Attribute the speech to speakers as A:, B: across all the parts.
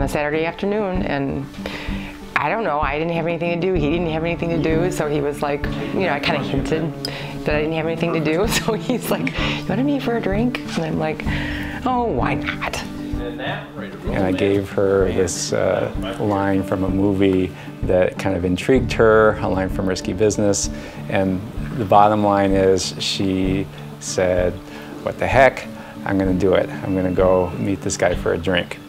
A: a Saturday afternoon, and I don't know, I didn't have anything to do, he didn't have anything to do, so he was like, you know, I kind of hinted that I didn't have anything to do, so he's like, you want to meet for a drink? And I'm like, oh, why not?
B: And I gave her this line from a movie that kind of intrigued her, a line from Risky Business, and the bottom line is she said, what the heck, I'm going to do it. I'm going to go meet this guy for a drink.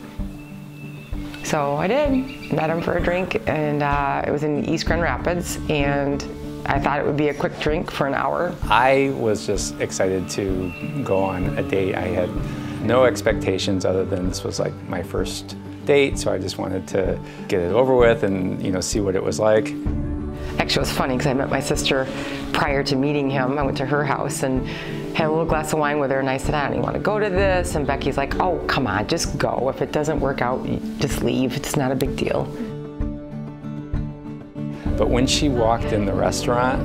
A: So I did, met him for a drink, and it was in East Grand Rapids, and I thought it would be a quick drink for an hour.
B: I was just excited to go on a date. I had no expectations other than this was like my first date, so I just wanted to get it over with and, you know, see what it was like.
A: Actually, it was funny because I met my sister prior to meeting him. I went to her house and had a little glass of wine with her, and I said, I don't even want to go to this. And Becky's like, oh, come on, just go. If it doesn't work out, just leave. It's not a big deal.
B: But when she walked in the restaurant,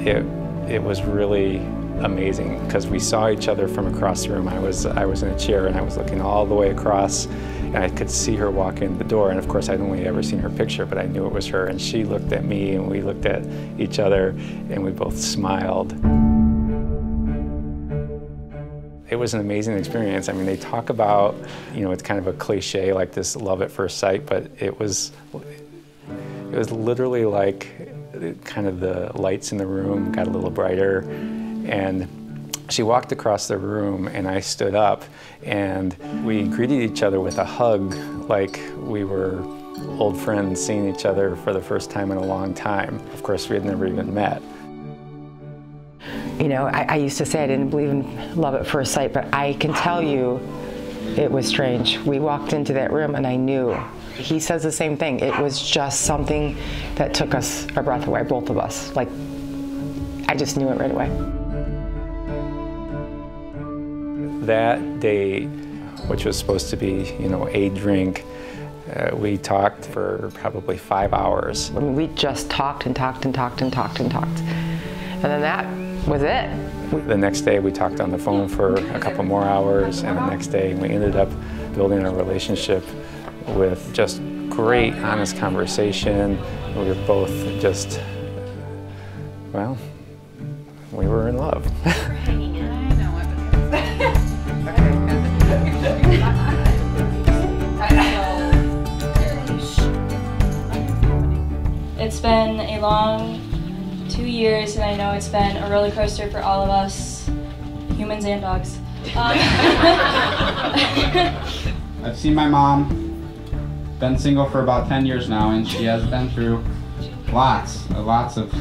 B: it was really amazing because we saw each other from across the room. I was in a chair and I was looking all the way across, and I could see her walk in the door, and of course I'd only ever seen her picture, but I knew it was her, and she looked at me and we looked at each other and we both smiled. It was an amazing experience. I mean, they talk about, you know, it's kind of a cliche like this love at first sight, but it was literally like kind of the lights in the room got a little brighter, and she walked across the room and I stood up and we greeted each other with a hug like we were old friends seeing each other for the first time in a long time. Of course, we had never even met.
A: You know, I used to say I didn't believe in love at first sight, but I can tell you it was strange. We walked into that room and I knew. He says the same thing. It was just something that took us our breath away, both of us. Like, I just knew it right away.
B: That date, which was supposed to be, you know, a drink, we talked for probably 5 hours.
A: I mean, we just talked and talked and talked and talked and talked. And then that was it.
B: The next day we talked on the phone for a couple more hours, and the next day we ended up building a relationship with just great, honest conversation. We were both just, well, we were in love.
C: It's been a long 2 years, and I know it's been a roller coaster for all of us, humans and dogs.
D: I've seen my mom, been single for about 10 years now, and she has been through lots of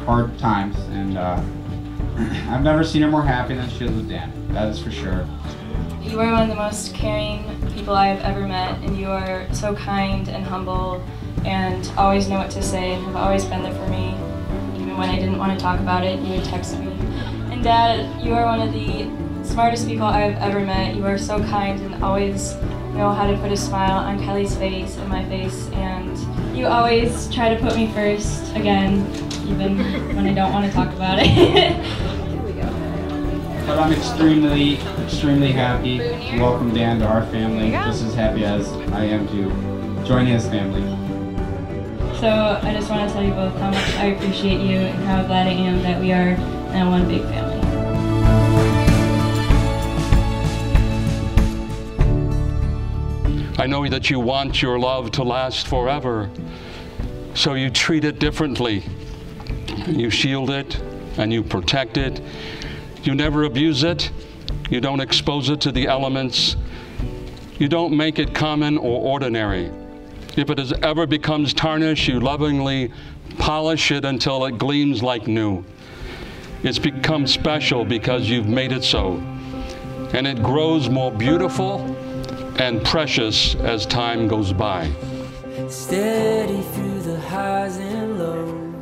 D: hard times, and I've never seen her more happy than she is with Dan, that is for sure.
C: You are one of the most caring people I have ever met, and you are so kind and humble and always know what to say and have always been there for me. Even when I didn't want to talk about it, you would text me. And Dad, you are one of the smartest people I've ever met. You are so kind and always know how to put a smile on Kelly's face and my face, and you always try to put me first, again, even when I don't want to talk about it.
D: But I'm extremely happy to welcome Dan to our family, just as happy as I am to join his family.
C: So I just want to tell you both how much I appreciate you and how glad I am that we are now one big family.
E: I know that you want your love to last forever, so you treat it differently. You shield it and you protect it. You never abuse it. You don't expose it to the elements. You don't make it common or ordinary. If it has ever becomes tarnished, you lovingly polish it until it gleams like new. It's become special because you've made it so. And it grows more beautiful and precious as time goes by.
F: Steady through the highs and lows.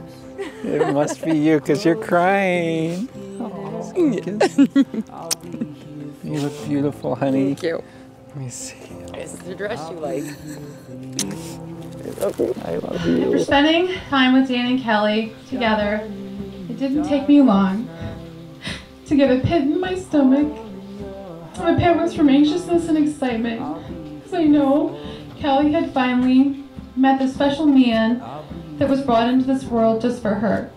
B: It must be you, because you're crying. Oh, you look beautiful, honey.
A: Thank you.
B: Let me see.
A: This is the dress you like.
B: I love you.
G: For spending time with Dan and Kelly together, it didn't take me long to get a pit in my stomach. My pit was from anxiousness and excitement, because I know Kelly had finally met the special man that was brought into this world just for her.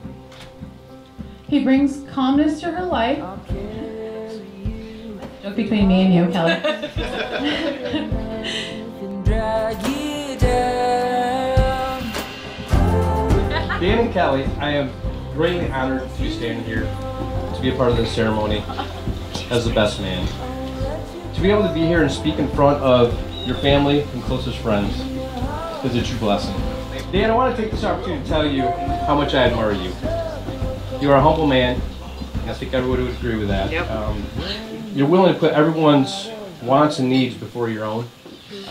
G: He brings calmness to her life. Joke between me and you, Kelly.
H: Dan and Kelly, I am greatly honored to be standing here to be a part of this ceremony as the best man. To be able to be here and speak in front of your family and closest friends is a true blessing. Dan, I want to take this opportunity to tell you how much I admire you. You are a humble man. I think everybody would agree with that. Yep. You're willing to put everyone's wants and needs before your own.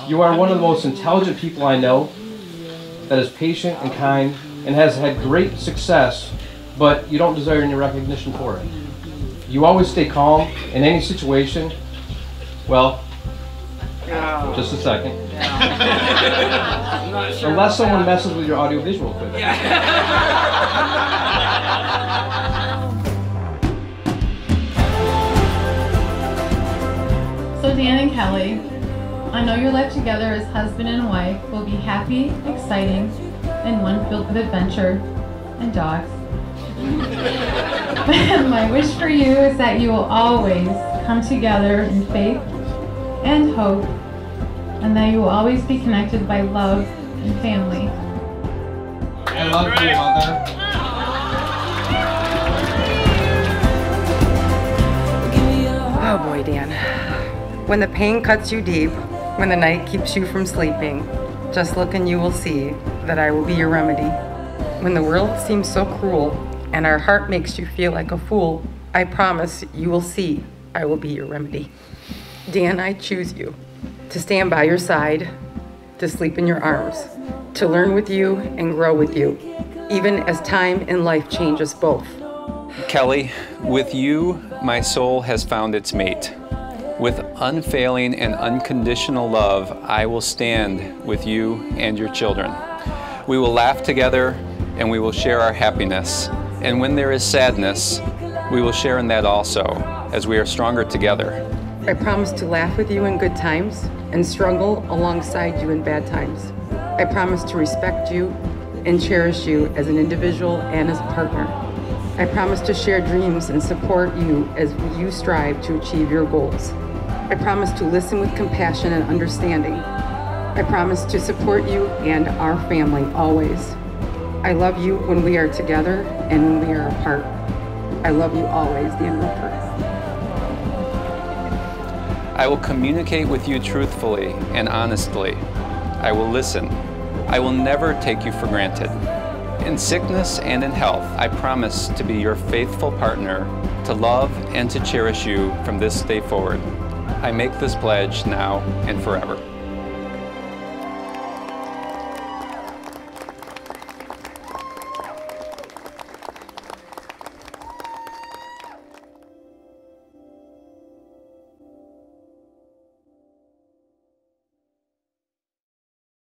H: You are one of the most intelligent people I know, that is patient and kind and has had great success, but you don't desire any recognition for it. You always stay calm in any situation. Well, just a second. Unless someone messes with your audio-visual equipment.
G: So Dan and Kelly, I know your life together as husband and wife will be happy, exciting, and one filled with adventure and dogs. My wish for you is that you will always come together in faith and hope, and that you will always be connected by love and family.
D: I love you, Mother.
A: Oh boy, Dan. When the pain cuts you deep, when the night keeps you from sleeping, just look and you will see that I will be your remedy. When the world seems so cruel and our heart makes you feel like a fool, I promise you will see I will be your remedy. Dan, I choose you to stand by your side, to sleep in your arms, to learn with you and grow with you, even as time and life change us both.
B: Kelly, with you, my soul has found its mate. With unfailing and unconditional love, I will stand with you and your children. We will laugh together and we will share our happiness. And when there is sadness, we will share in that also, as we are stronger together.
A: I promise to laugh with you in good times and struggle alongside you in bad times. I promise to respect you and cherish you as an individual and as a partner. I promise to share dreams and support you as you strive to achieve your goals. I promise to listen with compassion and understanding. I promise to support you and our family always. I love you when we are together and when we are apart. I love you always, Dan Rupert.
B: I will communicate with you truthfully and honestly. I will listen. I will never take you for granted. In sickness and in health, I promise to be your faithful partner, to love and to cherish you from this day forward. I make this pledge now and forever.